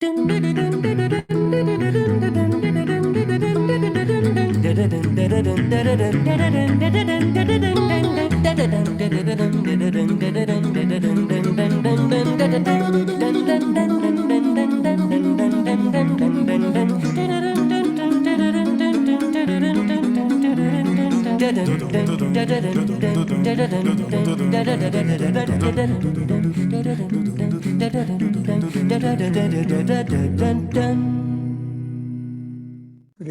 Good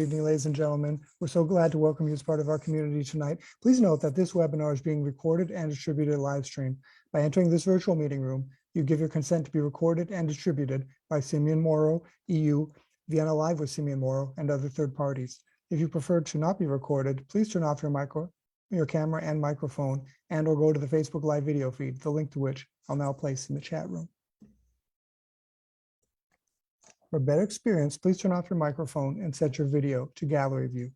evening, ladies and gentlemen. We're so glad to welcome you as part of our community tonight. Please note that this webinar is being recorded and distributed live stream. By entering this virtual meeting room, you give your consent to be recorded and distributed by Simeon Moro, EU, Vienna Live with Simeon Moro, and other third parties. If you prefer to not be recorded, please turn off your camera and microphone, and or go to the Facebook Live video feed, the link to which I'll now place in the chat room. For a better experience, please turn off your microphone and set your video to gallery view.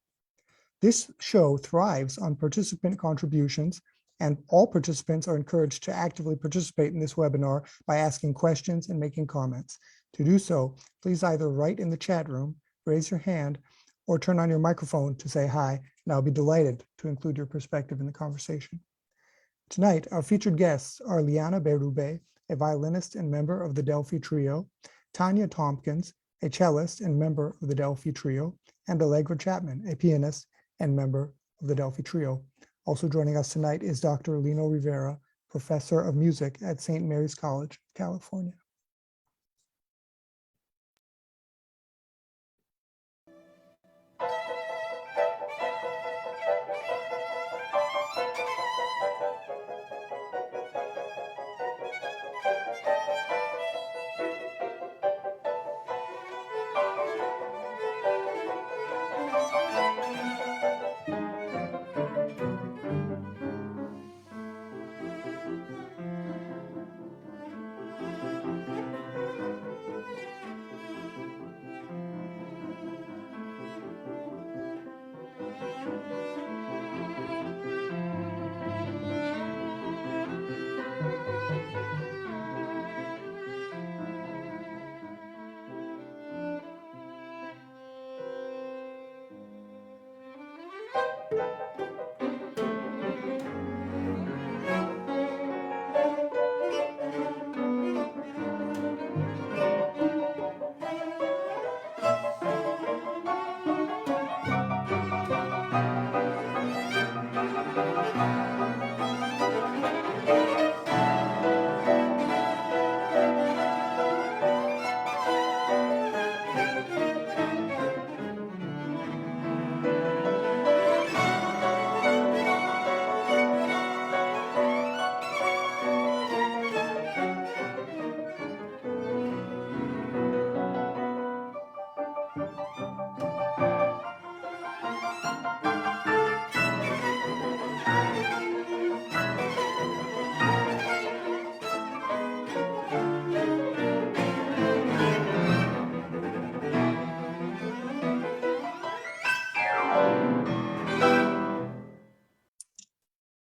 This show thrives on participant contributions, and all participants are encouraged to actively participate in this webinar by asking questions and making comments. To do so, please either write in the chat room, raise your hand, or turn on your microphone to say hi, and I'll be delighted to include your perspective in the conversation. Tonight, our featured guests are Liana Berube, a violinist and member of the Delphi Trio, Tanya Tompkins, a cellist and member of the Delphi Trio, and Allegra Chapman, a pianist and member of the Delphi Trio. Also joining us tonight is Dr. Lino Rivera, professor of music at St. Mary's College, California.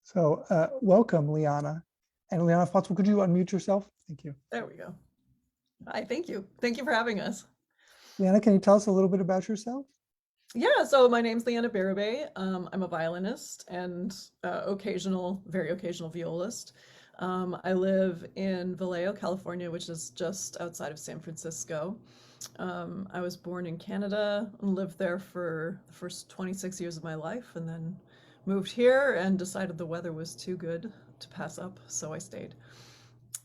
So welcome, Liana. And Liana, if possible, could you unmute yourself? Thank you. There we go. Hi, thank you. Thank you for having us. Liana, can you tell us a little bit about yourself? Yeah, so my name's Liana Berube. I'm a violinist and very occasional violist. I live in Vallejo, California, which is just outside of San Francisco. I was born in Canada and lived there for the first 26 years of my life, and then moved here and decided the weather was too good to pass up, so I stayed.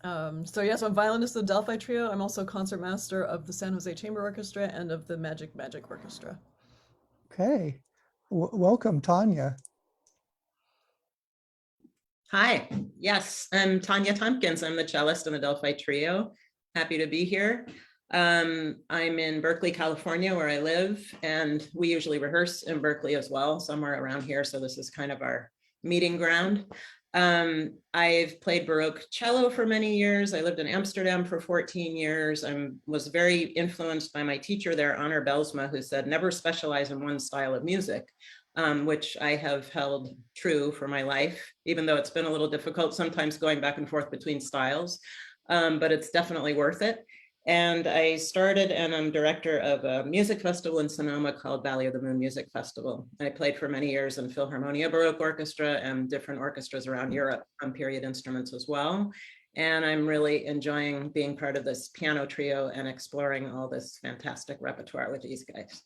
So I'm a violinist of the Delphi Trio. I'm also concertmaster of the San Jose Chamber Orchestra and of the Magic Orchestra. Okay, welcome, Tanya. Hi, yes, I'm Tanya Tompkins. I'm the cellist in the Delphi Trio. Happy to be here. I'm in Berkeley, California, where I live, and we usually rehearse in Berkeley as well, somewhere around here. So this is kind of our meeting ground. I've played Baroque cello for many years. I lived in Amsterdam for 14 years. I was very influenced by my teacher there, Honor Belsma, who said, never specialize in one style of music, which I have held true for my life, even though it's been a little difficult sometimes going back and forth between styles, but it's definitely worth it. And I started and I'm director of a music festival in Sonoma called Valley of the Moon Music Festival. I played for many years in Philharmonia Baroque Orchestra and different orchestras around Europe on period instruments as well. And I'm really enjoying being part of this piano trio and exploring all this fantastic repertoire with these guys.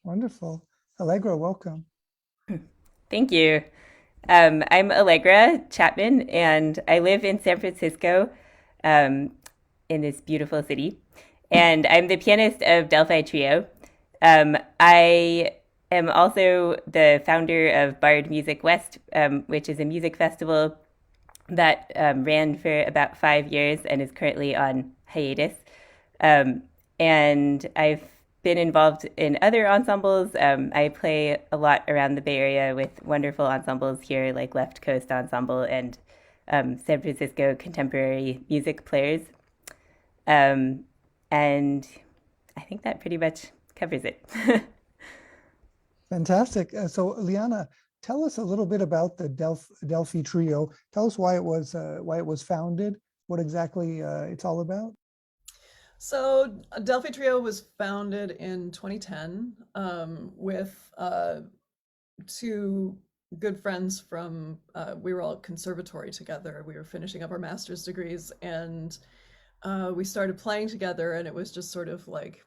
Wonderful. Allegra, welcome. Thank you. I'm Allegra Chapman, and I live in San Francisco, in this beautiful city. And I'm the pianist of Delphi Trio. I am also the founder of Bard Music West, which is a music festival that ran for about 5 years and is currently on hiatus. And I've been involved in other ensembles. I play a lot around the Bay Area with wonderful ensembles here, like Left Coast Ensemble and San Francisco Contemporary Music Players. And I think that pretty much covers it. Fantastic. So Liana, tell us a little bit about the Delphi Trio. Tell us why it was founded, what exactly it's all about. So Delphi Trio was founded in 2010 with two good friends from, we were all at conservatory together. We were finishing up our master's degrees, and we started playing together, and it was just sort of like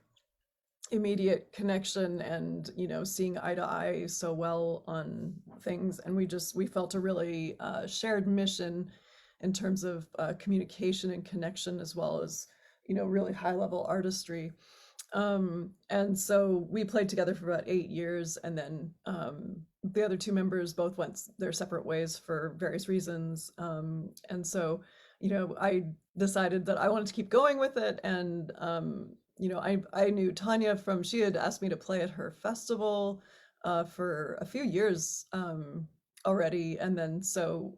immediate connection and, you know, seeing eye to eye so well on things. And we felt a really shared mission in terms of communication and connection, as well as, you know, really high level artistry. And so we played together for about 8 years, and then the other two members both went their separate ways for various reasons. And so, you know, I decided that I wanted to keep going with it. And, you know, I knew Tanya from, she had asked me to play at her festival for a few years already. And then so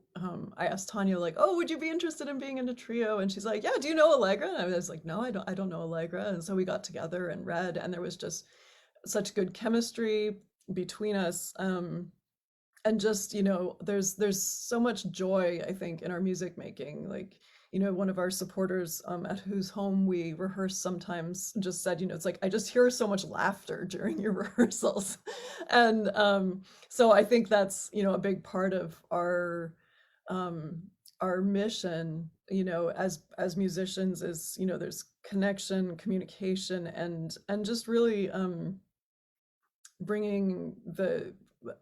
I asked Tanya, like, oh, would you be interested in being in a trio? And she's like, yeah, do you know Allegra? And I was like, no, I don't know Allegra. And so we got together and read, and there was just such good chemistry between us. And just, you know, there's so much joy, I think, in our music making. Like, you know, one of our supporters at whose home we rehearse sometimes just said, you know, it's like, I just hear so much laughter during your rehearsals. And so I think that's, you know, a big part of our mission, you know, as musicians, is, you know, there's connection, communication, and just really bringing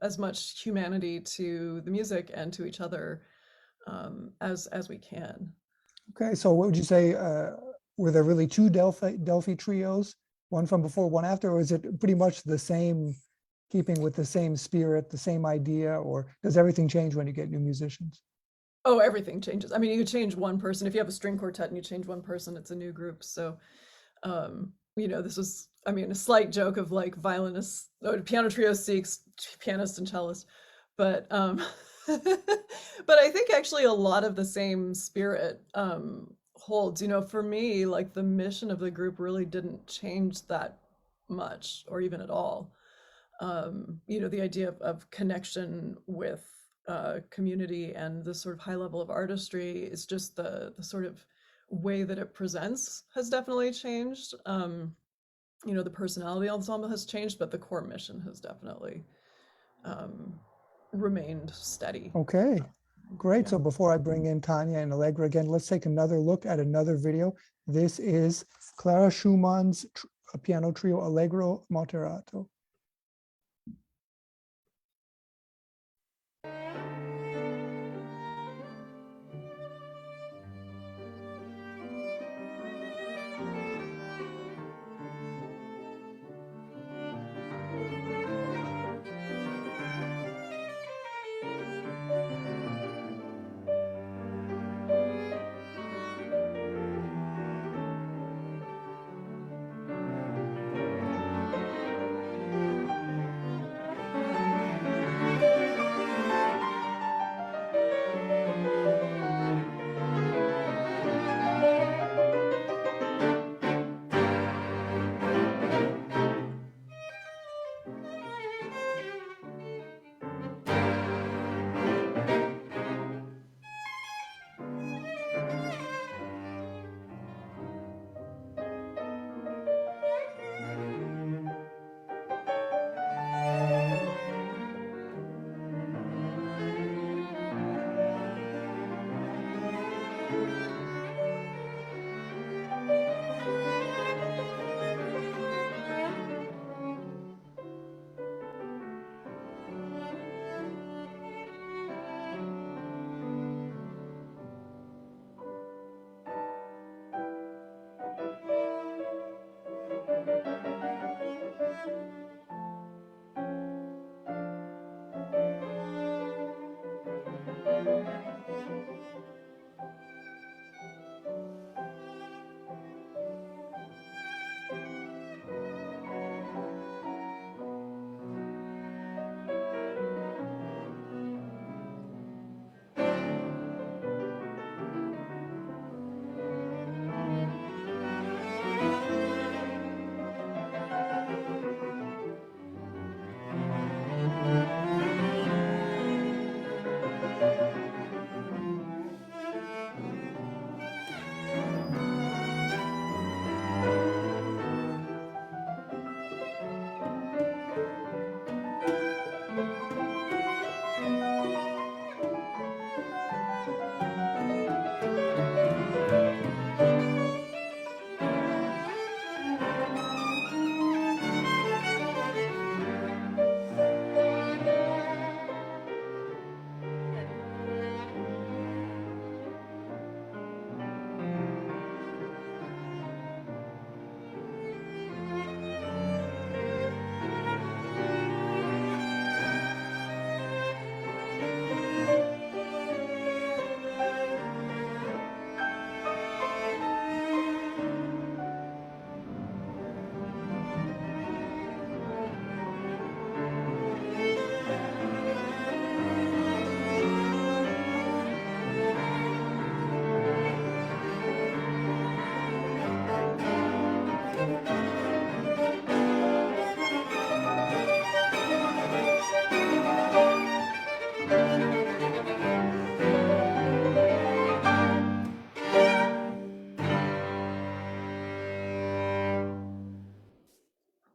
as much humanity to the music and to each other as we can. Okay, so what would you say, were there really two Delphi trios, one from before, one after, or is it pretty much the same, keeping with the same spirit, the same idea, or does everything change when you get new musicians? Oh, everything changes. I mean, you change one person. If you have a string quartet and you change one person, it's a new group. So, you know, this was, I mean, a slight joke of like violinists, piano trio seeks pianist and cellist, but but I think actually a lot of the same spirit holds. You know, for me, like the mission of the group really didn't change that much or even at all. You know, the idea of connection with community and the sort of high level of artistry is just the sort of way that it presents has definitely changed. You know, the personality of the ensemble has changed, but the core mission has definitely remained steady. Okay, great. Yeah. So before I bring in Tanya and Allegra again, let's take another look at another video. This is Clara Schumann's piano trio Allegro Moderato.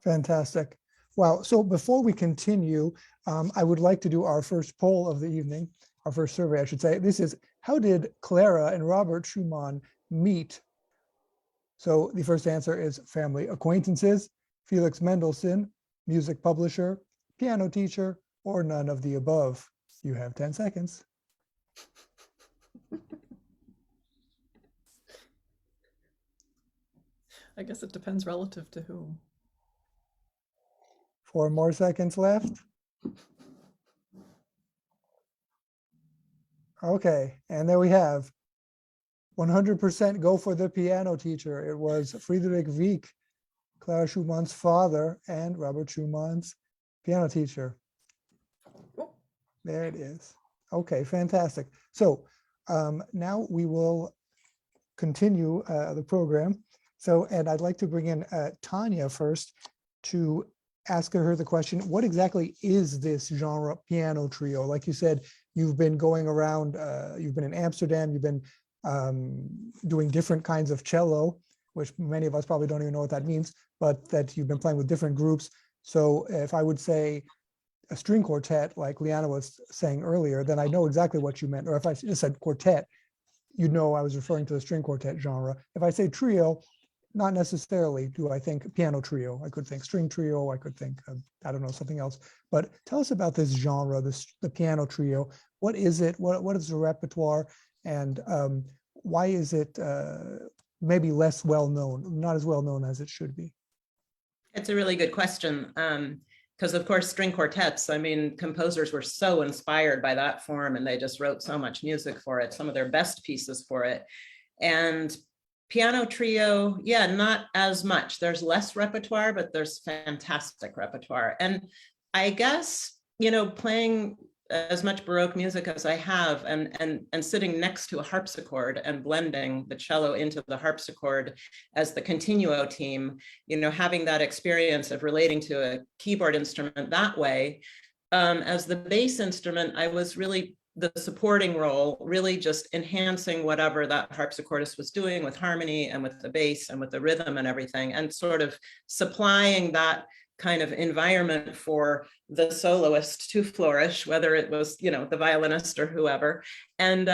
Fantastic. Wow. So before we continue, I would like to do our first poll of the evening, our first survey, I should say. This is, how did Clara and Robert Schumann meet? So the first answer is family acquaintances, Felix Mendelssohn, music publisher, piano teacher, or none of the above. You have 10 seconds. I guess it depends relative to whom. 4 more seconds left. Okay, and there we have 100% go for the piano teacher. It was Friedrich Wieck, Clara Schumann's father and Robert Schumann's piano teacher. There it is. Okay, fantastic. So now we will continue the program. So, and I'd like to bring in Tanya first to ask her the question, what exactly is this genre piano trio? Like you said, you've been going around, you've been in Amsterdam, you've been doing different kinds of cello, which many of us probably don't even know what that means, but that you've been playing with different groups. So if I would say a string quartet, like Liana was saying earlier, then I know exactly what you meant. Or if I just said quartet, you know I was referring to the string quartet genre. If I say trio, not necessarily do I think piano trio. I could think string trio. I could think, I don't know, something else. But tell us about this genre, the piano trio. What is it? What is the repertoire? And why is it maybe less well known, not as well known as it should be? It's a really good question. Because of course, string quartets, I mean, composers were so inspired by that form and they just wrote so much music for it, some of their best pieces for it. And piano trio, yeah, not as much. There's less repertoire, but there's fantastic repertoire. And I guess, you know, playing as much Baroque music as I have and sitting next to a harpsichord and blending the cello into the harpsichord as the continuo team, you know, having that experience of relating to a keyboard instrument that way. As the bass instrument, I was really the supporting role, really just enhancing whatever that harpsichordist was doing with harmony and with the bass and with the rhythm and everything, and sort of supplying that kind of environment for the soloist to flourish, whether it was, you know, the violinist or whoever. And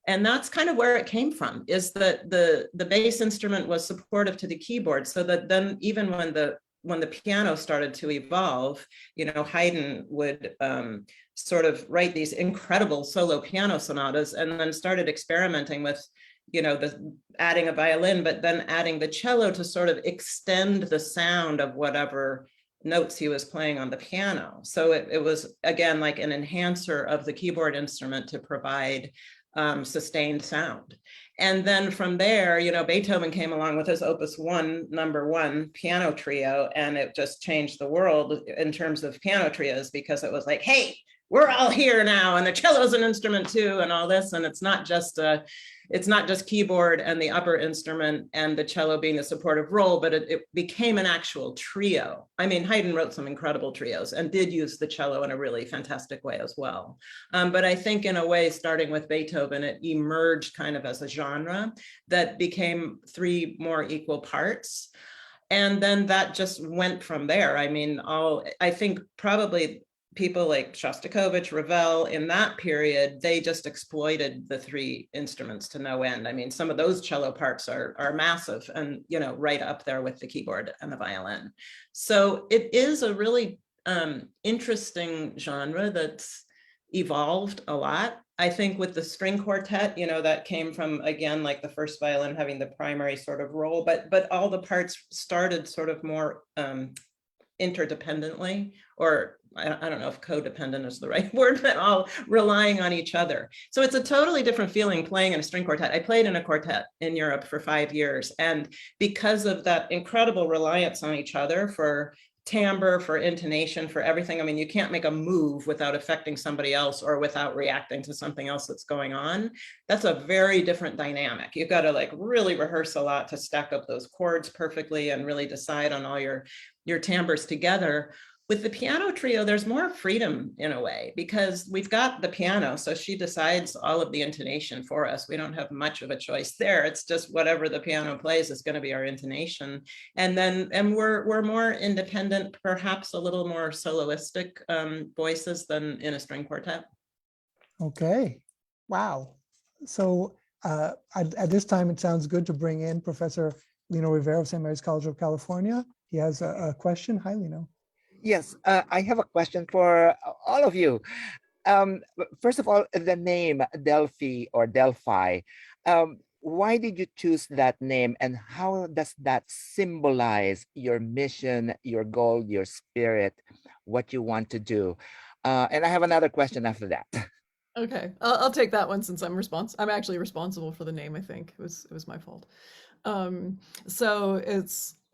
that's kind of where it came from, is that the bass instrument was supportive to the keyboard, so that then even when the piano started to evolve, you know, Haydn would sort of write these incredible solo piano sonatas and then started experimenting with, you know, adding a violin, but then adding the cello to sort of extend the sound of whatever notes he was playing on the piano. So it was, again, like an enhancer of the keyboard instrument to provide sustained sound. And then from there, you know, Beethoven came along with his Opus 1, number 1 piano trio, and it just changed the world in terms of piano trios, because it was like, hey, we're all here now, and the cello's an instrument too, and all this, and it's not just keyboard and the upper instrument and the cello being a supportive role, but it became an actual trio. I mean, Haydn wrote some incredible trios and did use the cello in a really fantastic way as well. But I think in a way, starting with Beethoven, it emerged kind of as a genre that became 3 more equal parts. And then that just went from there. I mean, I think probably people like Shostakovich, Ravel, in that period, they just exploited the 3 instruments to no end. I mean, some of those cello parts are massive and, you know, right up there with the keyboard and the violin. So it is a really interesting genre that's evolved a lot. I think with the string quartet, you know, that came from, again, like the first violin having the primary sort of role, but all the parts started sort of more interdependently, or I don't know if codependent is the right word, but all relying on each other. So it's a totally different feeling playing in a string quartet. I played in a quartet in Europe for 5 years. And because of that incredible reliance on each other for timbre, for intonation, for everything, I mean, you can't make a move without affecting somebody else or without reacting to something else that's going on. That's a very different dynamic. You've got to like really rehearse a lot to stack up those chords perfectly and really decide on all your timbres together. With the piano trio, there's more freedom in a way because we've got the piano, so she decides all of the intonation for us. We don't have much of a choice there. It's just whatever the piano plays is going to be our intonation. And we're more independent, perhaps a little more soloistic voices than in a string quartet. Okay, wow. So at this time, it sounds good to bring in Professor Lino Rivera of St. Mary's College of California. He has a question. Hi, Lino. Yes, I have a question for all of you. First of all, the name Delphi or Delphi, why did you choose that name, and how does that symbolize your mission, your goal, your spirit, what you want to do? And I have another question after that. Okay, I'll take that one since I'm actually responsible for the name. I think it was my fault. So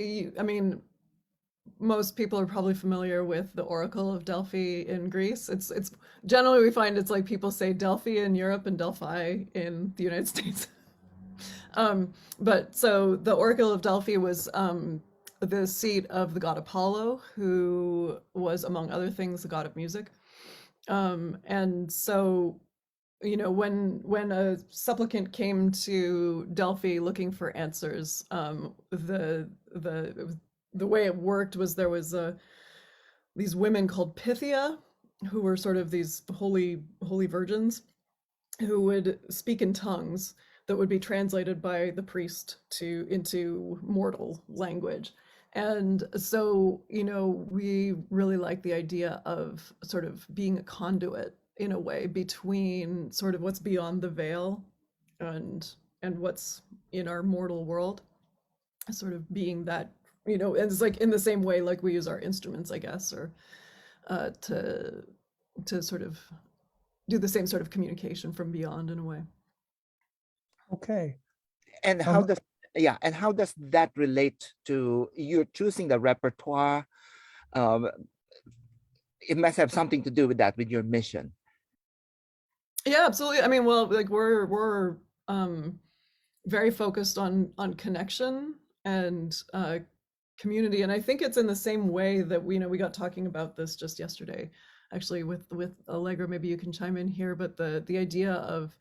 I mean, most people are probably familiar with the Oracle of Delphi in Greece. It's generally, we find it's like people say Delphi in Europe and Delphi in the United States. But so the Oracle of Delphi was the seat of the god Apollo, who was, among other things, the god of music. And so, you know, when a supplicant came to Delphi looking for answers, the way it worked was there was these women called Pythia, who were sort of these holy virgins, who would speak in tongues that would be translated by the priest into mortal language. And so, you know, we really like the idea of sort of being a conduit in a way between sort of what's beyond the veil and what's in our mortal world, sort of being that, you know, it's like in the same way like we use our instruments, I guess, or to sort of do the same sort of communication from beyond in a way. Okay. And how does that relate to you choosing the repertoire? It must have something to do with that, with your mission. Yeah, absolutely. I mean, well, like we're very focused on connection and community, and I think it's in the same way that we got talking about this just yesterday, actually, with Allegra. Maybe you can chime in here, but the idea of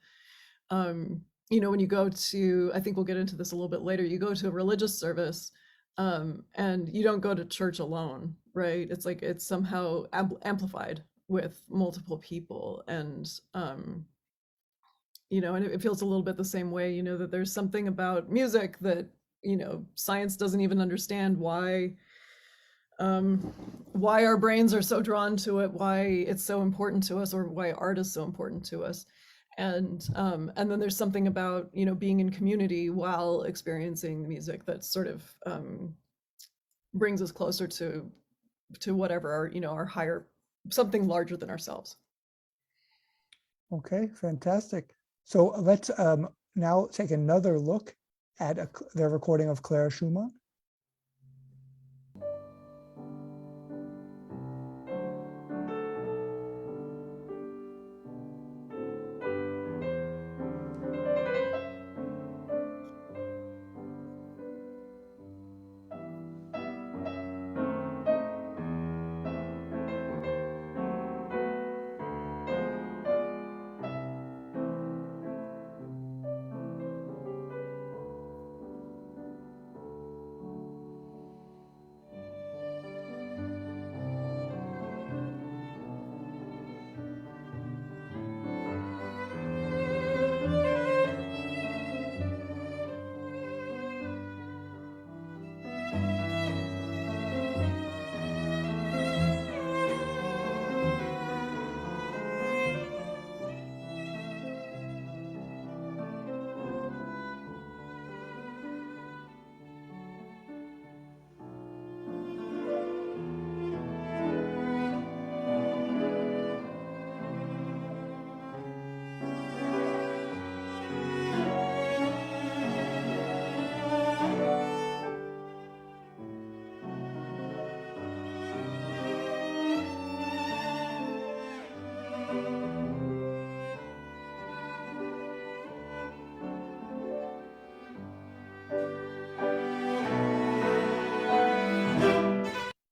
you know, when you go to, I think we'll get into this a little bit later, you go to a religious service and you don't go to church alone, right? It's like it's somehow amplified with multiple people, and you know, and it feels a little bit the same way, you know, that there's something about music that, you know, science doesn't even understand why our brains are so drawn to it, why it's so important to us, or why art is so important to us. And then there's something about, you know, being in community while experiencing music that sort of brings us closer to whatever our, you know, our higher, something larger than ourselves. Okay, fantastic. So let's now take another look at the recording of Clara Schumann.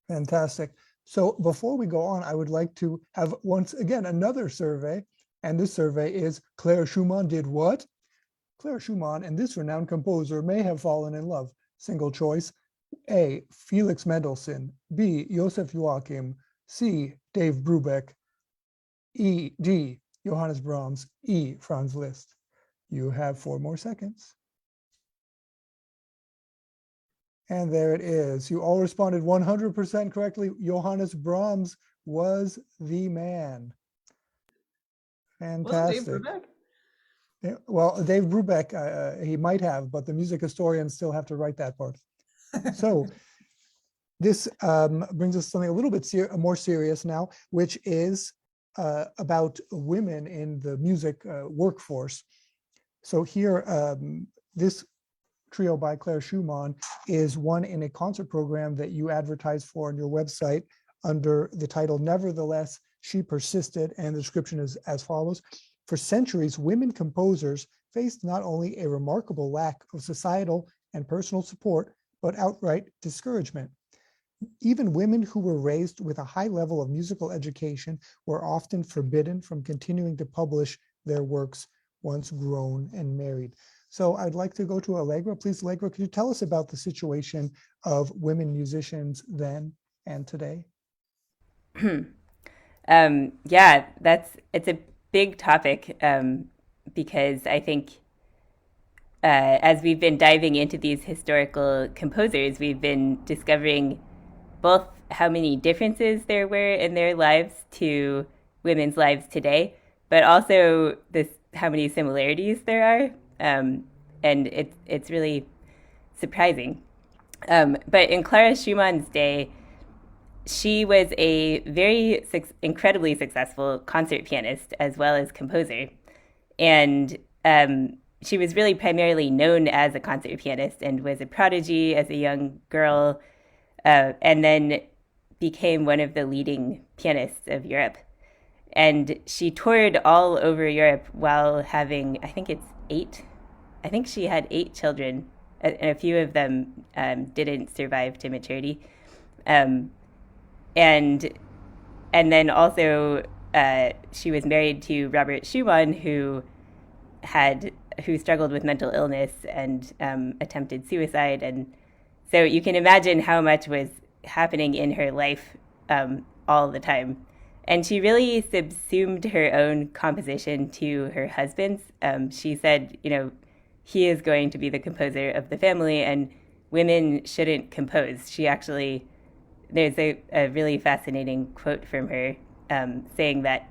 Fantastic. So before we go on, I would like to have once again another survey. And this survey is Claire Schumann did what? Claire Schumann and this renowned composer may have fallen in love. Single choice. A. Felix Mendelssohn. B. Joseph Joachim. C. Dave Brubeck. D. Johannes Brahms. E. Franz Liszt. You have 4 more seconds. And there it is. You all responded 100% correctly. Johannes Brahms was the man. Wasn't Dave Fantastic. Brubeck? Yeah, well, Dave Brubeck, he might have, but the music historians still have to write that part. So this brings us to something a little bit more serious now, which is about women in the music workforce. So here, this trio by Claire Schumann is one in a concert program that you advertise for on your website under the title, Nevertheless, She Persisted, and the description is as follows. For centuries, women composers faced not only a remarkable lack of societal and personal support, but outright discouragement. Even women who were raised with a high level of musical education were often forbidden from continuing to publish their works once grown and married. So I'd like to go to Allegra. Please, Allegra, could you tell us about the situation of women musicians then and today? Yeah, it's a big topic because I think as we've been diving into these historical composers, we've been discovering both how many differences there were in their lives to women's lives today, but also how many similarities there are, and it's really surprising. But in Clara Schumann's day, she was a very incredibly successful concert pianist as well as composer. And she was really primarily known as a concert pianist and was a prodigy as a young girl, and then became one of the leading pianists of Europe. And she toured all over Europe while having, I think she had 8 children, and a few of them didn't survive to maturity. And then also she was married to Robert Schumann, who struggled with mental illness and attempted suicide. And so you can imagine how much was happening in her life all the time. And she really subsumed her own composition to her husband's. She said, he is going to be the composer of the family, and women shouldn't compose. There's a really fascinating quote from her saying that,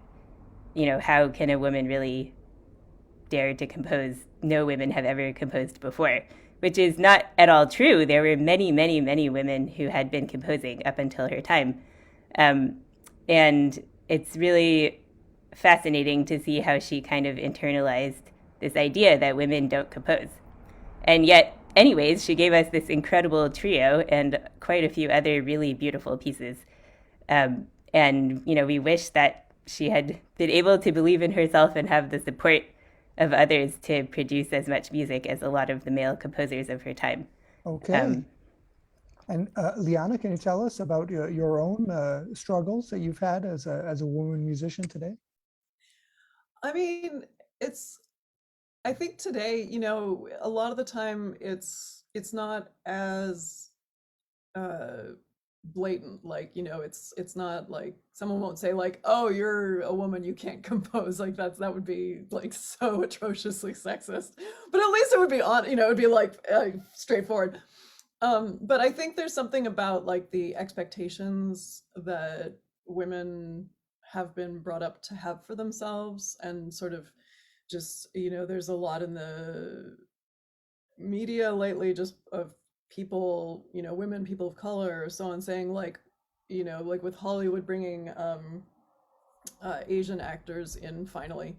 how can a woman really dare to compose? No women have ever composed before, which is not at all true. There were many, many, many women who had been composing up until her time. And it's really fascinating to see how she kind of internalized this idea that women don't compose. And yet, anyways, she gave us this incredible trio and quite a few other really beautiful pieces. And, we wish that she had been able to believe in herself and have the support of others to produce as much music as a lot of the male composers of her time. Okay. And Liana, can you tell us about your own struggles that you've had as a woman musician today? I mean, I think today, a lot of the time it's not as blatant, like, it's not like someone won't say like, oh, you're a woman, you can't compose, like that would be like so atrociously sexist, but at least it would be it would be like straightforward. But I think there's something about like the expectations that women have been brought up to have for themselves, and sort of just, there's a lot in the media lately just of people, women, people of color, so on, saying like, like with Hollywood bringing Asian actors in finally,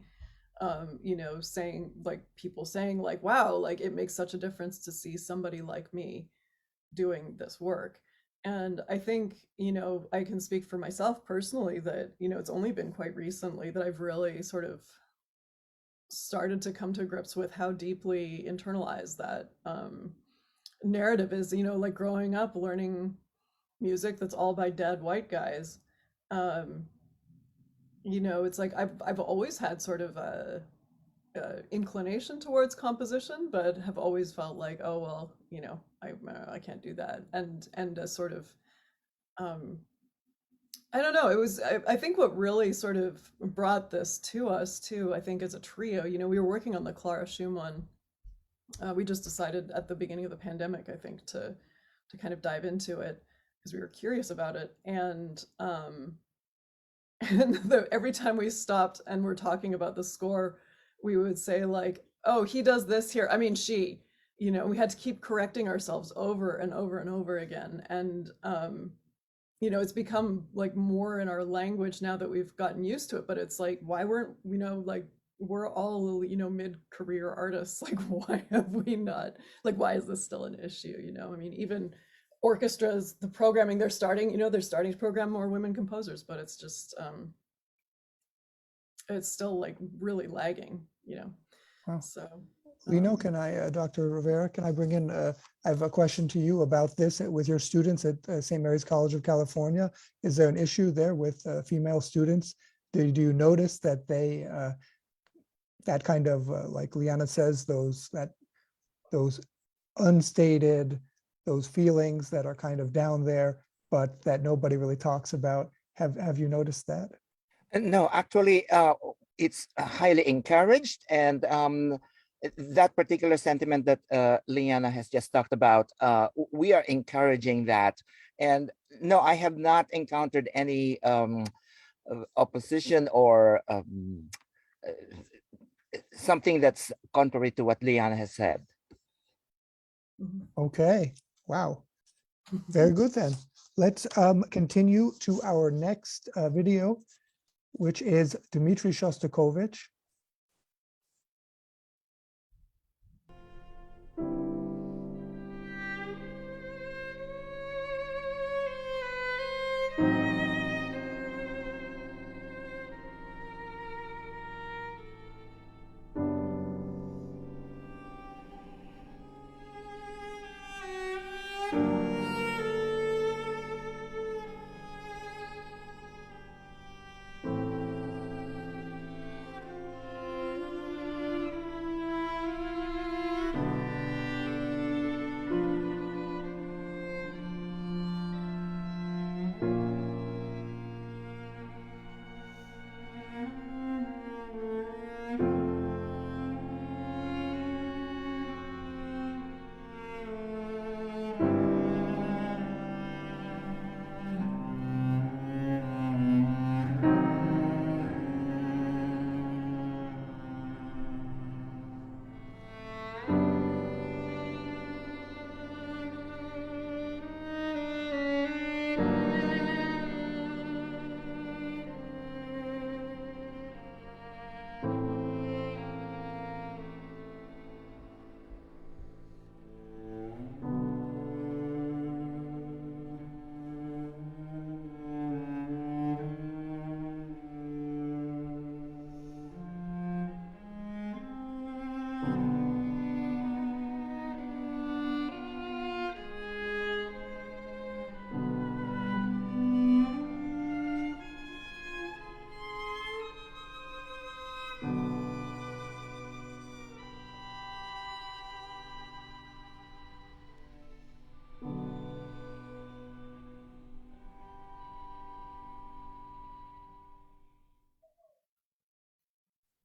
saying like, people saying like, wow, like it makes such a difference to see somebody like me doing this work. And I think, I can speak for myself personally that, it's only been quite recently that I've really sort of started to come to grips with how deeply internalized that narrative is, like growing up learning, music that's all by dead white guys. Um, you know, it's like I've always had sort of a inclination towards composition, but have always felt like, oh well, you know, I can't do that, and a sort of I don't know. It was I think what really sort of brought this to us too. I think as a trio, you know, we were working on the Clara Schumann. We just decided at the beginning of the pandemic, I think, to kind of dive into it because we were curious about it, and and every time we stopped and were talking about the score, we would say like, "Oh, he does this here." I mean, she. You know, we had to keep correcting ourselves over and over and over again, and you know, it's become like more in our language now that we've gotten used to it. But it's like, why weren't, you know, like we're all, you know, mid-career artists. Like, why have we not? Like, why is this still an issue? You know, I mean, even orchestras, the programming they're starting, you know, they're starting to program more women composers, but it's just it's still like really lagging, you know. Wow. So Lino, can I, Dr. Rivera, can I bring in, I have a question to you about this with your students at St. Mary's College of California. Is there an issue there with female students? Do you notice that they, that kind of, like Liana says, those unstated, those feelings that are kind of down there, but that nobody really talks about? Have you noticed that? No, actually, it's highly encouraged, and that particular sentiment that Liana has just talked about, we are encouraging that. And no, I have not encountered any opposition or something that's contrary to what Liana has said. Okay, wow. Very good then. Let's continue to our next video, which is Dmitri Shostakovich.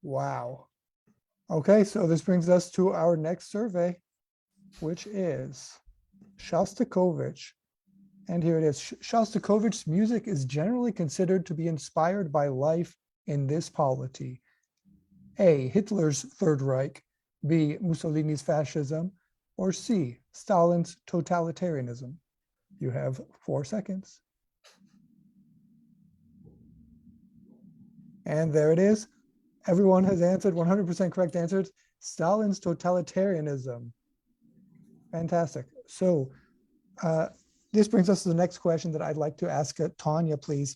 Wow. Okay, so this brings us to our next survey, which is Shostakovich. And here it is. Shostakovich's music is generally considered to be inspired by life in this polity. A, Hitler's Third Reich, B, Mussolini's fascism, or C, Stalin's totalitarianism. You have 4 seconds. And there it is. Everyone has answered 100% correct answers. Stalin's totalitarianism. Fantastic. So this brings us to the next question that I'd like to ask Tanya, please.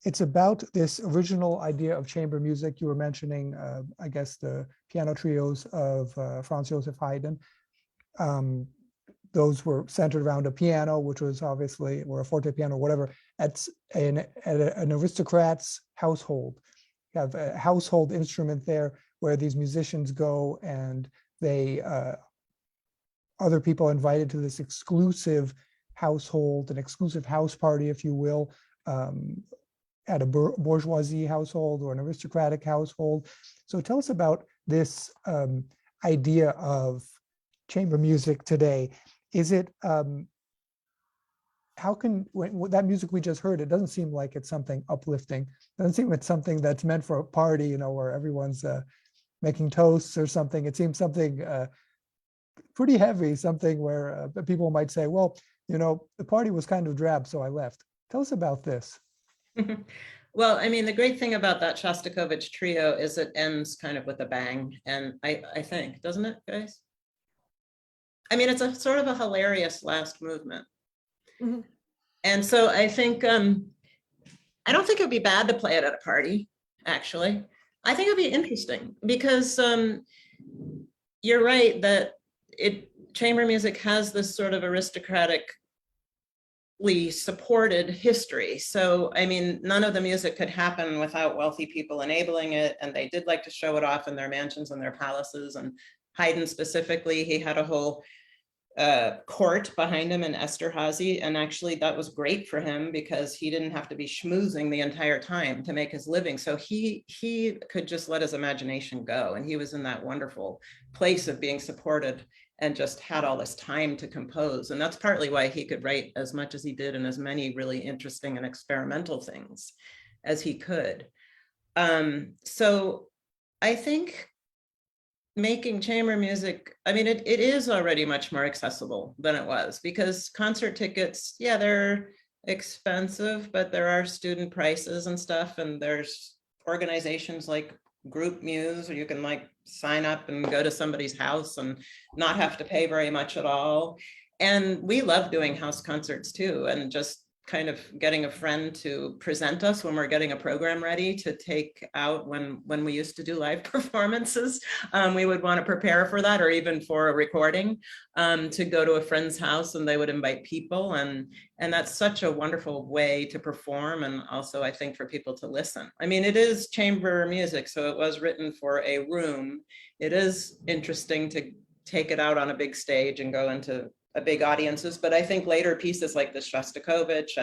It's about this original idea of chamber music. You were mentioning, I guess, the piano trios of Franz Joseph Haydn. those were centered around a piano, which was obviously, or a forte piano, whatever, at an aristocrat's household. You have a household instrument there where these musicians go and they, other people invited to this exclusive household, an exclusive house party, if you will, at a bourgeoisie household or an aristocratic household. So tell us about this idea of chamber music today. Is it, how can, when that music we just heard, it doesn't seem like it's something uplifting. It doesn't seem it's something that's meant for a party, you know, where everyone's making toasts or something. It seems something pretty heavy, something where people might say, well, you know, the party was kind of drab, so I left. Tell us about this. Well, I mean, the great thing about that Shostakovich trio is it ends kind of with a bang. And I think, doesn't it, guys? I mean, it's a sort of a hilarious last movement. Mm-hmm. And so I think, I don't think it'd be bad to play it at a party, actually. I think it'd be interesting because you're right that chamber music has this sort of aristocratically supported history. So, I mean, none of the music could happen without wealthy people enabling it. And they did like to show it off in their mansions and their palaces. And Haydn specifically, he had a whole court behind him in Esterhazy. And actually that was great for him because he didn't have to be schmoozing the entire time to make his living. So he could just let his imagination go. And he was in that wonderful place of being supported and just had all this time to compose. And that's partly why he could write as much as he did and as many really interesting and experimental things as he could. So I think making chamber music, I mean, it is already much more accessible than it was because concert tickets, yeah, they're expensive, but there are student prices and stuff. And there's organizations like Group Muse, where you can like sign up and go to somebody's house and not have to pay very much at all. And we love doing house concerts too, and just kind of getting a friend to present us when we're getting a program ready to take out when we used to do live performances. We would want to prepare for that, or even for a recording, to go to a friend's house and they would invite people. And that's such a wonderful way to perform. And also I think for people to listen. I mean, it is chamber music, so it was written for a room. It is interesting to take it out on a big stage and go into big audiences, but I think later pieces like the Shostakovich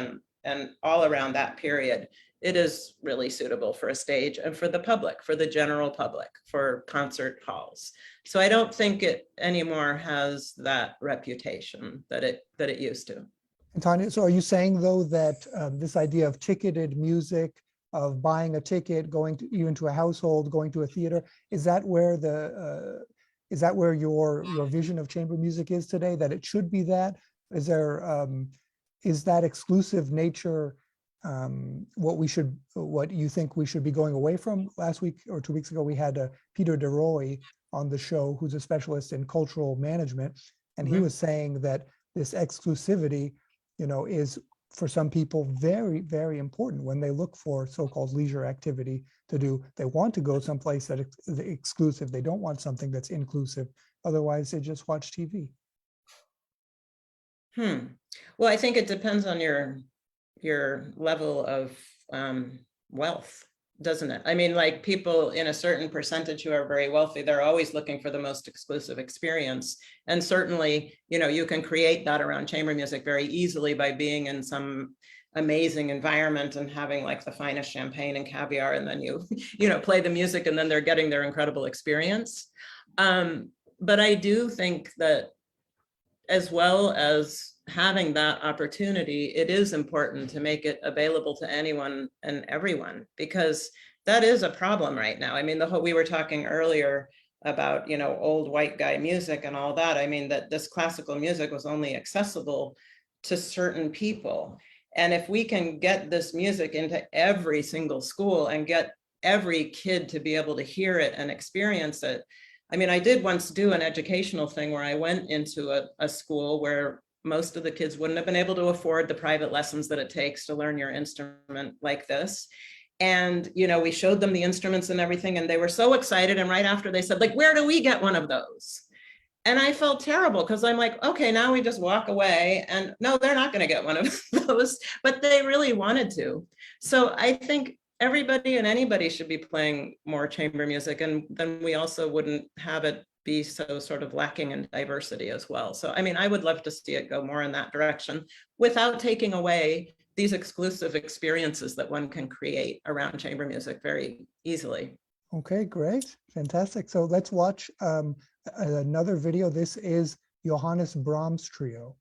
and all around that period, it is really suitable for a stage and for the public, for the general public, for concert halls. So I don't think it anymore has that reputation that it used to. And Tanya, so are you saying though that this idea of ticketed music, of buying a ticket, going to even to a household, going to a theater, is that where is that where your vision of chamber music is today, that it should be that? Is there, is that exclusive nature what you think we should be going away from? Last week or 2 weeks ago, we had Peter DeRoy on the show, who's a specialist in cultural management. And he was saying that this exclusivity, you know, is for some people very, very important when they look for so-called leisure activity to do. They want to go someplace that is exclusive. They don't want something that's inclusive. Otherwise, they just watch TV. Well, I think it depends on your level of wealth, doesn't it? I mean, like people in a certain percentage who are very wealthy, they're always looking for the most exclusive experience. And certainly, you know, you can create that around chamber music very easily by being in some amazing environment and having like the finest champagne and caviar, and then you know, play the music and then they're getting their incredible experience. But I do think that as well as having that opportunity, it is important to make it available to anyone and everyone, because that is a problem right now. I mean, we were talking earlier about, you know, old white guy music and all that. I mean, that this classical music was only accessible to certain people. And if we can get this music into every single school and get every kid to be able to hear it and experience it. I mean, I did once do an educational thing where I went into a school where most of the kids wouldn't have been able to afford the private lessons that it takes to learn your instrument like this. And, you know, we showed them the instruments and everything, and they were so excited. And right after they said, like, where do we get one of those? And I felt terrible because I'm like, okay, now we just walk away, and no, they're not going to get one of those, but they really wanted to. So I think everybody and anybody should be playing more chamber music, and then we also wouldn't have it be so sort of lacking in diversity as well. So, I mean, I would love to see it go more in that direction without taking away these exclusive experiences that one can create around chamber music very easily. Okay, great. Fantastic. So let's watch another video. This is Johannes Brahms Trio.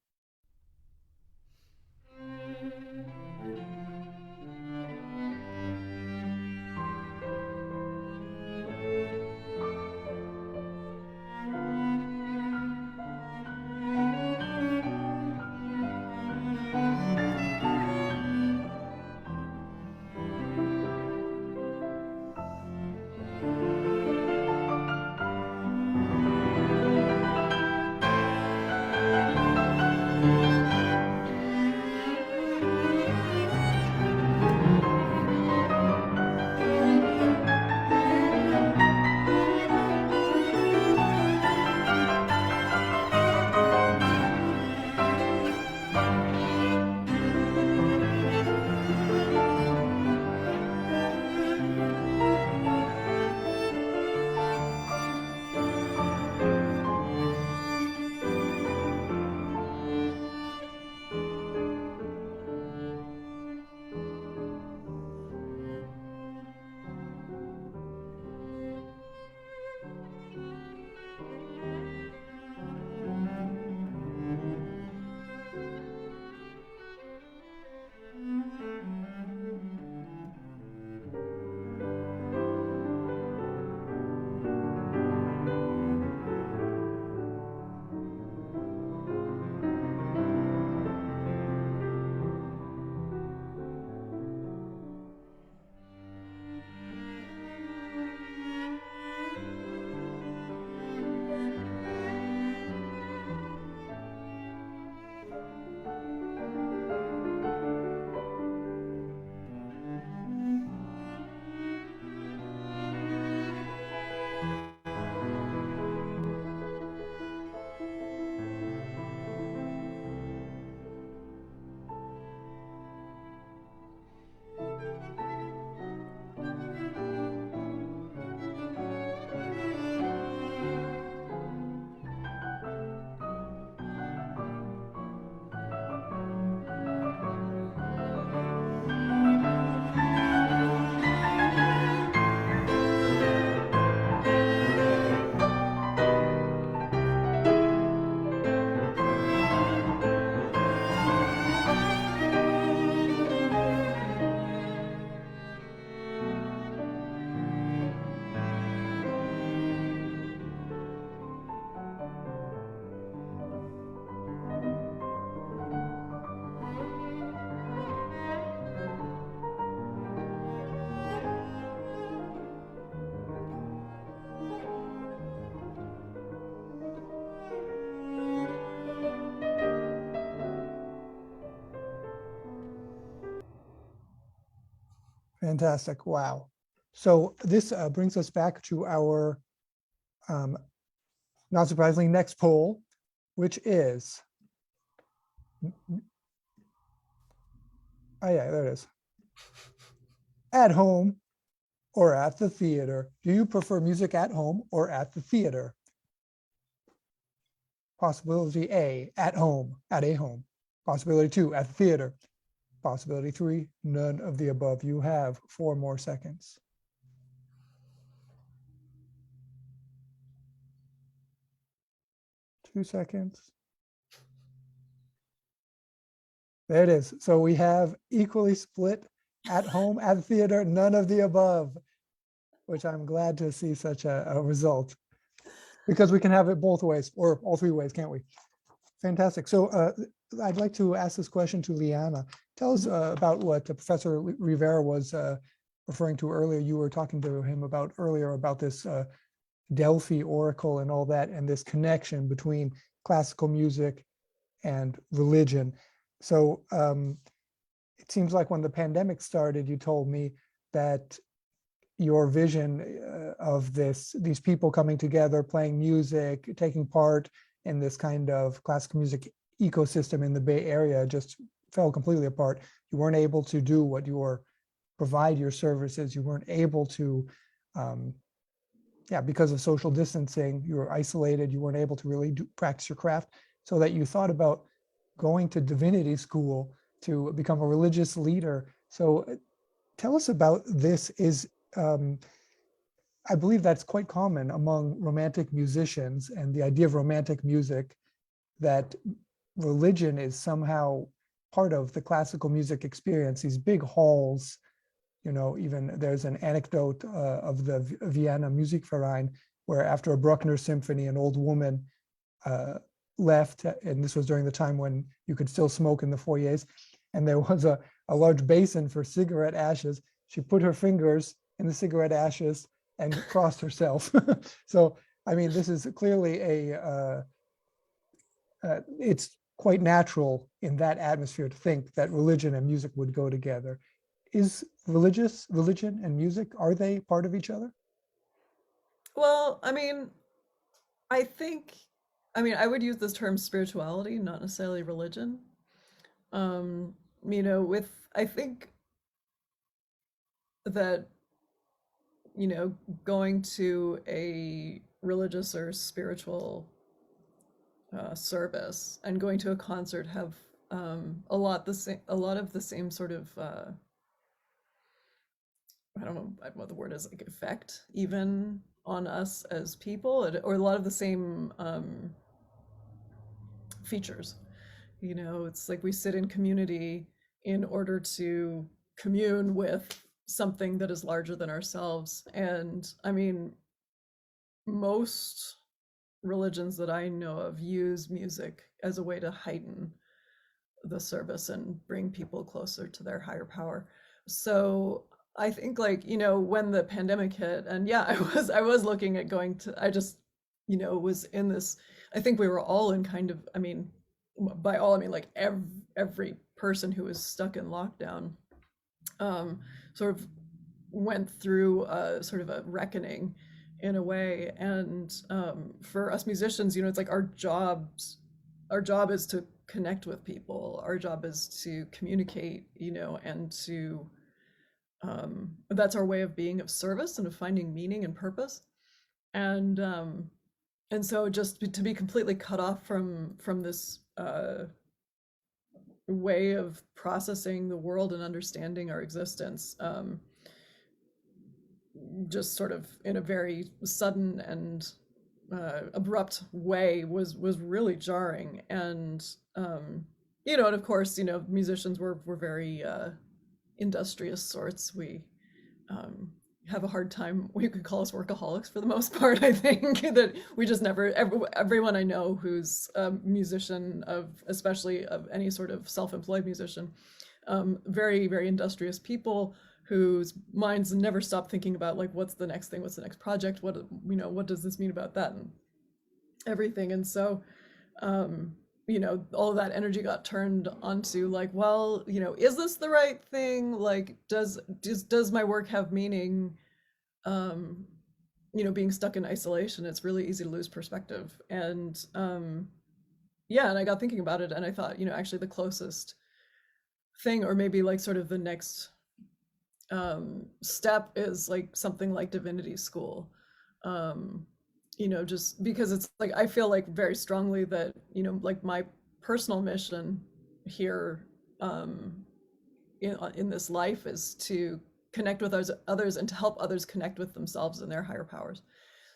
Fantastic. Wow. So this brings us back to our, not surprisingly, next poll, which is, oh yeah, there it is. At home or at the theater? Do you prefer music at home or at the theater? Possibility A, at home, at a home. Possibility 2, at the theater. Possibility 3, none of the above. You have 4 more seconds. Two seconds. There it is. So we have equally split at home, at the theater, none of the above, which I'm glad to see such a result, because we can have it both ways, or all 3 ways, can't we? Fantastic. So I'd like to ask this question to Liana. Tell us about what Professor Rivera was referring to earlier. You were talking to him about earlier about this Delphi oracle and all that, and this connection between classical music and religion. So it seems like when the pandemic started, you told me that your vision of these people coming together, playing music, taking part in this kind of classical music ecosystem in the Bay Area just fell completely apart. You weren't able to do what provide your services. You weren't able to, because of social distancing, you were isolated. You weren't able to really practice your craft, so that you thought about going to divinity school to become a religious leader. So tell us about this. I believe that's quite common among romantic musicians, and the idea of romantic music, that religion is somehow part of the classical music experience. These big halls, even there's an anecdote of the Vienna Musikverein, where after a Bruckner symphony, an old woman left, and this was during the time when you could still smoke in the foyers, and there was a large basin for cigarette ashes. She put her fingers in the cigarette ashes and crossed herself. So, I mean, this is clearly it's quite natural in that atmosphere to think that religion and music would go together. Is religion and music, are they part of each other? Well, I mean, I I would use this term spirituality, not necessarily religion. I think that, going to a religious or spiritual service and going to a concert have a lot of the same sort of I don't know what the word is, like effect even on us as people, or a lot of the same features. It's like we sit in community in order to commune with something that is larger than ourselves. And I mean, most religions that I know of use music as a way to heighten the service and bring people closer to their higher power. So I think, like, when the pandemic hit, and yeah, I was looking at going to, I just, was in this, I think we were all in kind of, I mean, by all, I mean like every person who was stuck in lockdown sort of went through sort of a reckoning in a way. And for us musicians, it's like our job is to connect with people. Our job is to communicate, and to that's our way of being of service and of finding meaning and purpose. And so just to be completely cut off from this way of processing the world and understanding our existence, just sort of in a very sudden and abrupt way, was really jarring. And and of course, musicians were very industrious sorts. We have a hard time. We could call us workaholics for the most part. I think that we just never, everyone I know who's a musician, especially of any sort of self-employed musician, very, very industrious people whose minds never stop thinking about, like, what's the next thing, what's the next project, what does this mean about that, and everything. And so all of that energy got turned onto, like, well, is this the right thing? Like, does my work have meaning? Being stuck in isolation, it's really easy to lose perspective. And and I got thinking about it, and I thought, actually the closest thing, or maybe like sort of the next step, is like something like divinity school. Just because it's like, I feel like very strongly that, like my personal mission here in this life is to connect with others and to help others connect with themselves and their higher powers.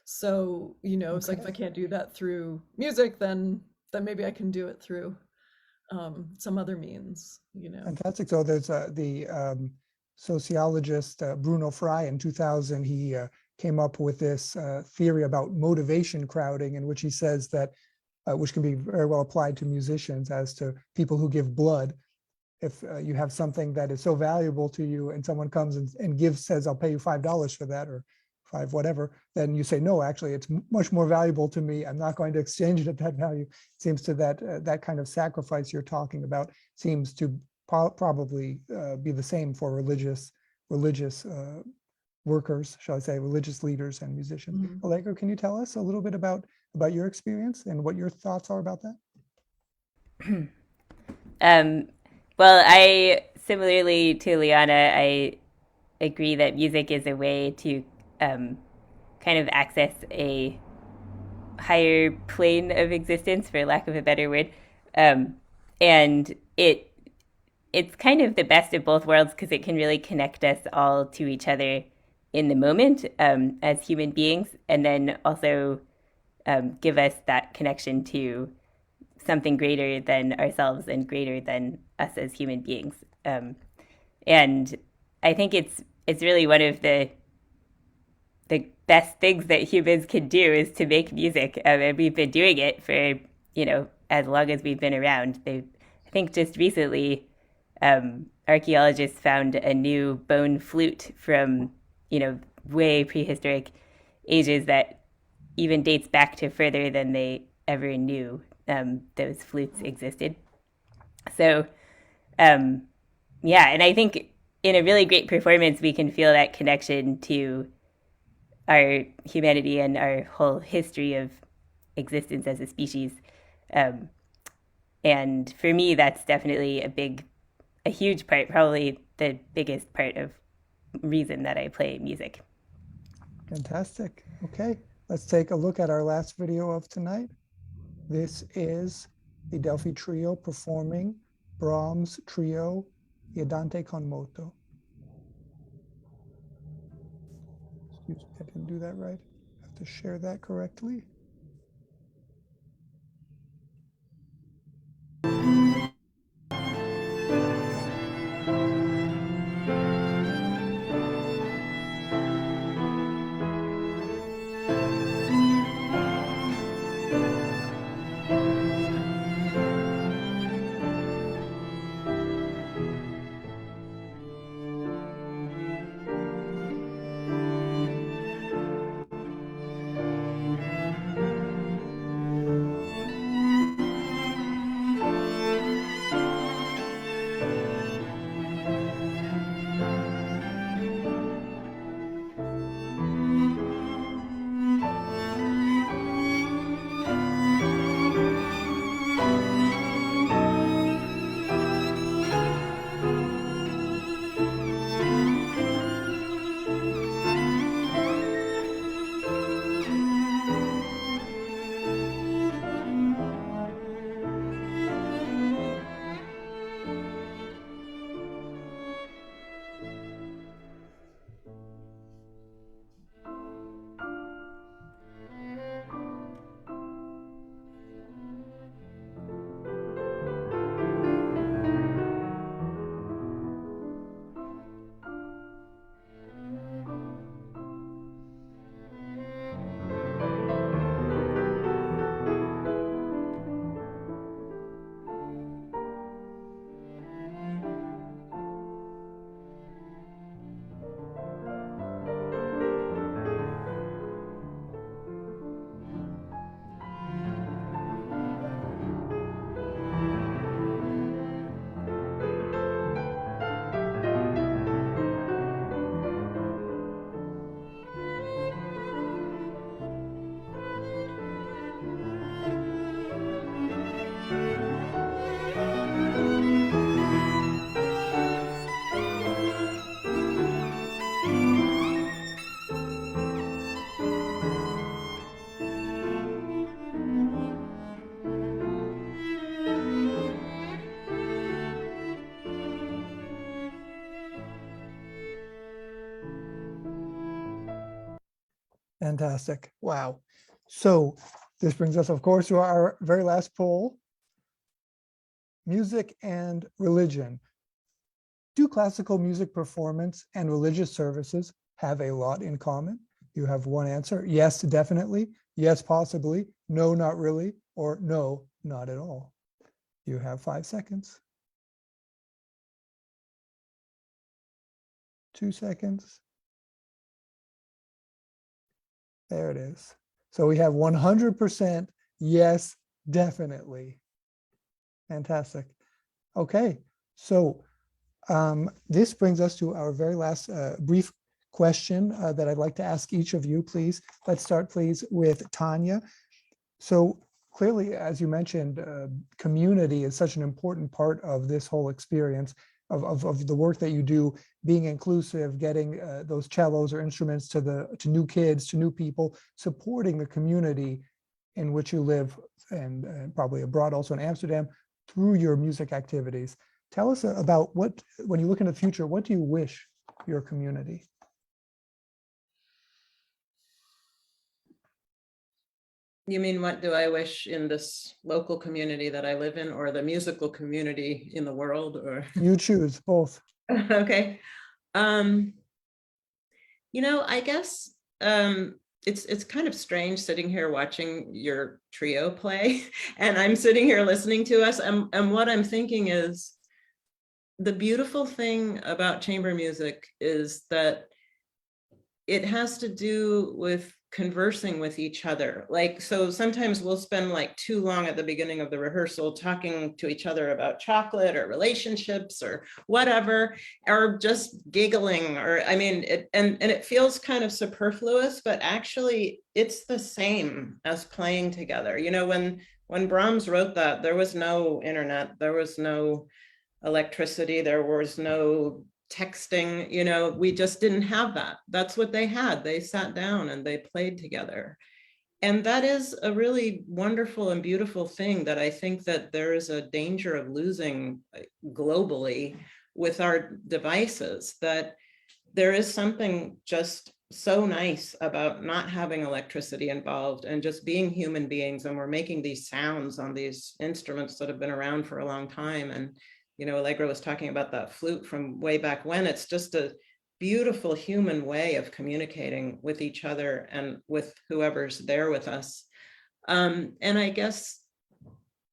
So, it's like, if I can't do that through music, then maybe I can do it through some other means, Fantastic. So there's the sociologist Bruno Frey in 2000, he came up with this theory about motivation crowding, in which he says that, which can be very well applied to musicians as to people who give blood. If you have something that is so valuable to you and someone comes and says, I'll pay you $5 for that, or $5 whatever, then you say, no, actually, it's much more valuable to me. I'm not going to exchange it at that value. It seems to that kind of sacrifice you're talking about seems to probably be the same for religious workers, shall I say, religious leaders and musicians. Mhm. Allegra, can you tell us a little bit about your experience and what your thoughts are about that? Well, I similarly to Liana, I agree that music is a way to kind of access a higher plane of existence, for lack of a better word, and it's kind of the best of both worlds because it can really connect us all to each other in the moment as human beings, and then also give us that connection to something greater than ourselves and greater than us as human beings. And I think it's really one of the best things that humans can do is to make music, and we've been doing it for as long as we've been around. I think just recently, archaeologists found a new bone flute from way prehistoric ages that even dates back to further than they ever knew those flutes existed. So, yeah, and I think in a really great performance, we can feel that connection to our humanity and our whole history of existence as a species. And for me, that's definitely a huge part, probably the biggest part of reason that I play music. Fantastic. Okay, let's take a look at our last video of tonight. This is the Delphi Trio performing Brahms' Trio Andante con moto. Excuse me, I didn't do that right. I have to share that correctly. Fantastic. Wow. So this brings us, of course, to our very last poll. Music and religion. Do classical music performance and religious services have a lot in common? You have one answer. Yes, definitely. Yes, possibly. No, not really. Or no, not at all. You have 5 seconds. 2 seconds. There it is. So we have 100% yes, definitely. Fantastic. Okay, so this brings us to our very last brief question that I'd like to ask each of you, please. Let's start, please, with Tanya. So clearly, as you mentioned, community is such an important part of this whole experience of the work that you do, being inclusive, getting those cellos or instruments to new kids, to new people, supporting the community in which you live, and probably abroad, also in Amsterdam, through your music activities. Tell us about what, when you look in the future, what do you wish for your community? You mean, what do I wish in this local community that I live in, or the musical community in the world, or? You choose, both. Okay. You know, I guess it's kind of strange sitting here watching your trio play, and I'm sitting here listening to us, and what I'm thinking is, the beautiful thing about chamber music is that it has to do with conversing with each other. Like, so sometimes we'll spend like too long at the beginning of the rehearsal talking to each other about chocolate or relationships or whatever, or just giggling, or I mean, and it feels kind of superfluous, but actually it's the same as playing together. You know, when Brahms wrote that, there was no internet, there was no electricity, there was no texting, you know, we just didn't have that. That's what they had. They sat down and they played together. And that is a really wonderful and beautiful thing that I think that there is a danger of losing globally with our devices, that there is something just so nice about not having electricity involved and just being human beings. And we're making these sounds on these instruments that have been around for a long time. And you know, Allegra was talking about that flute from way back when. It's just a beautiful human way of communicating with each other and with whoever's there with us. And I guess,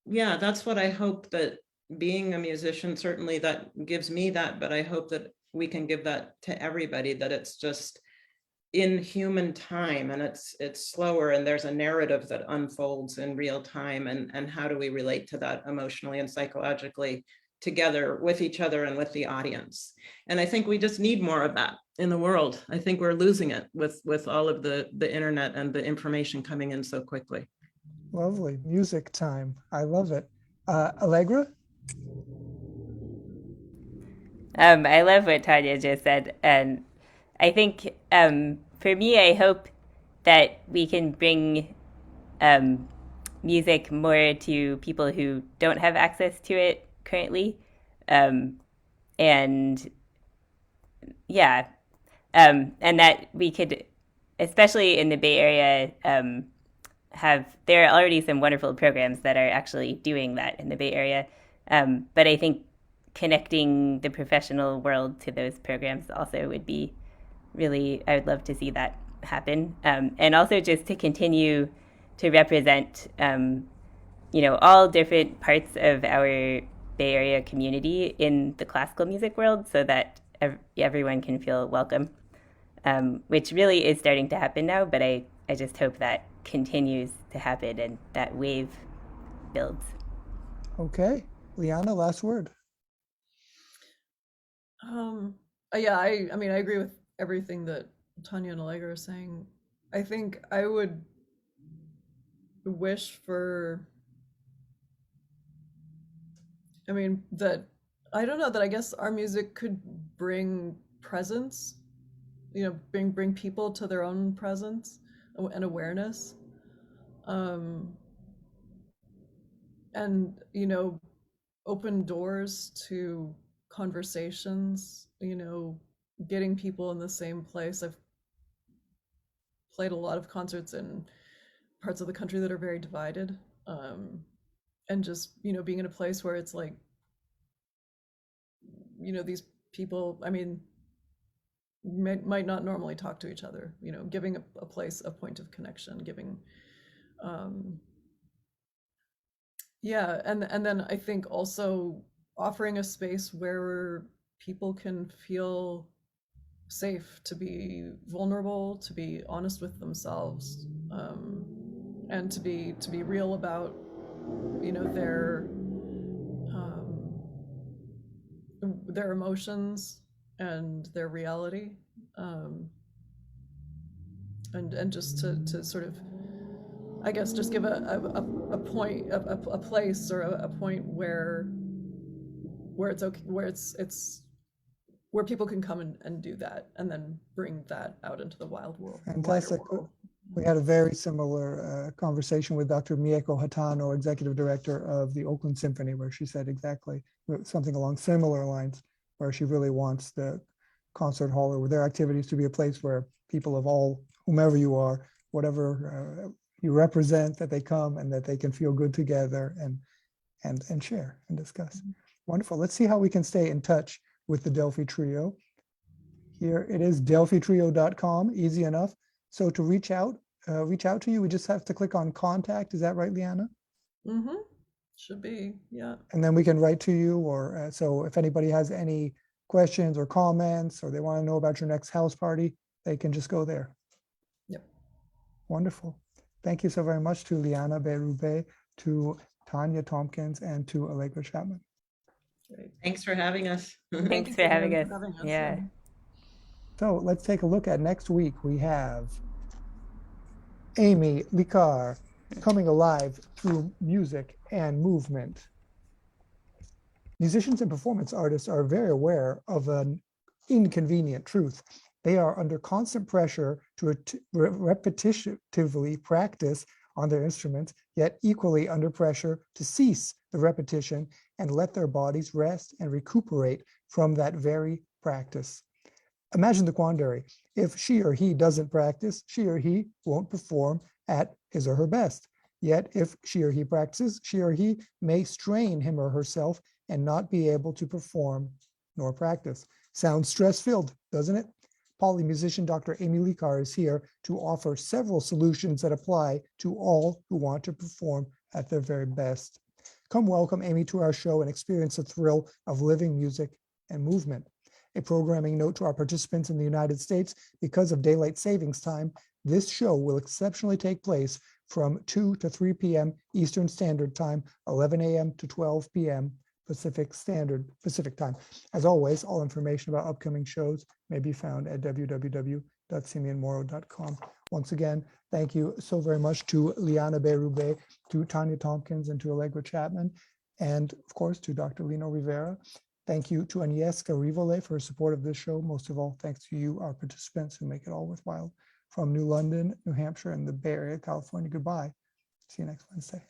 yeah, that's what I hope, that being a musician, certainly that gives me that, but I hope that we can give that to everybody, that it's just in human time, and it's slower, and there's a narrative that unfolds in real time, and how do we relate to that emotionally and psychologically together with each other and with the audience. And I think we just need more of that in the world. I think we're losing it with all of the internet and the information coming in so quickly. Lovely. Music time. I love it. Allegra? I love what Tanya just said. And I think for me, I hope that we can bring music more to people who don't have access to it currently. And yeah, and that we could, especially in the Bay Area, there are already some wonderful programs that are actually doing that in the Bay Area. But I think connecting the professional world to those programs also would be really, I would love to see that happen. And also just to continue to represent, all different parts of our Bay Area community in the classical music world, so that everyone can feel welcome, which really is starting to happen now, but I just hope that continues to happen and that wave builds. Okay. Liana, last word. Yeah, I mean, I agree with everything that Tanya and Allegra are saying. I think I would wish for, I mean, that, I don't know, that I guess our music could bring presence, bring people to their own presence and awareness. And, open doors to conversations, getting people in the same place. I've played a lot of concerts in parts of the country that are very divided. And just, being in a place where it's like, these people, I mean, might not normally talk to each other, giving a place, a point of connection, giving, yeah, and then I think also offering a space where people can feel safe to be vulnerable, to be honest with themselves, and to be real about, their emotions and their reality. and just to sort of, I guess, just give a point, a place or a point where it's okay, where it's where people can come and do that, and then bring that out into the wild world. Fantastic. We had a very similar conversation with Dr. Mieko Hatano, Executive Director of the Oakland Symphony, where she said exactly something along similar lines, where she really wants the concert hall or their activities to be a place where people of all, whomever you are, whatever you represent, that they come and that they can feel good together and share and discuss. Wonderful. Let's see how we can stay in touch with the Delphi Trio. Here it is, delphitrio.com, easy enough. So to reach out to you, we just have to click on contact. Is that right, Liana? Mm-hmm. Should be, yeah. And then we can write to you, or so if anybody has any questions or comments, or they want to know about your next house party, they can just go there. Yep. Wonderful. Thank you so very much to Liana Berube, to Tanya Tompkins, and to Allegra Chapman. Great. Thanks for having us. Thanks for having us. Yeah. So let's take a look at next week. We have Amy Likar coming alive through music and movement. Musicians and performance artists are very aware of an inconvenient truth. They are under constant pressure to repetitively practice on their instruments, yet equally under pressure to cease the repetition and let their bodies rest and recuperate from that very practice. Imagine the quandary. If she or he doesn't practice, she or he won't perform at his or her best. Yet if she or he practices, she or he may strain him or herself and not be able to perform nor practice. Sounds stress-filled, doesn't it? Polymusician Dr. Amy Likar is here to offer several solutions that apply to all who want to perform at their very best. Come welcome Amy to our show and experience the thrill of living music and movement. A programming note to our participants in the United States: because of daylight savings time, this show will exceptionally take place from 2 to 3 p.m. Eastern Standard Time, 11 a.m. to 12 p.m. Pacific Time. As always, all information about upcoming shows may be found at www.simeonmoro.com. Once again, thank you so very much to Liana Berube, to Tanya Tompkins, and to Allegra Chapman, and of course to Dr. Lino Rivera. Thank you to Agnieszka Rivole for her support of this show. Most of all, thanks to you, our participants, who make it all worthwhile. From New London, New Hampshire, and the Bay Area, California, goodbye. See you next Wednesday.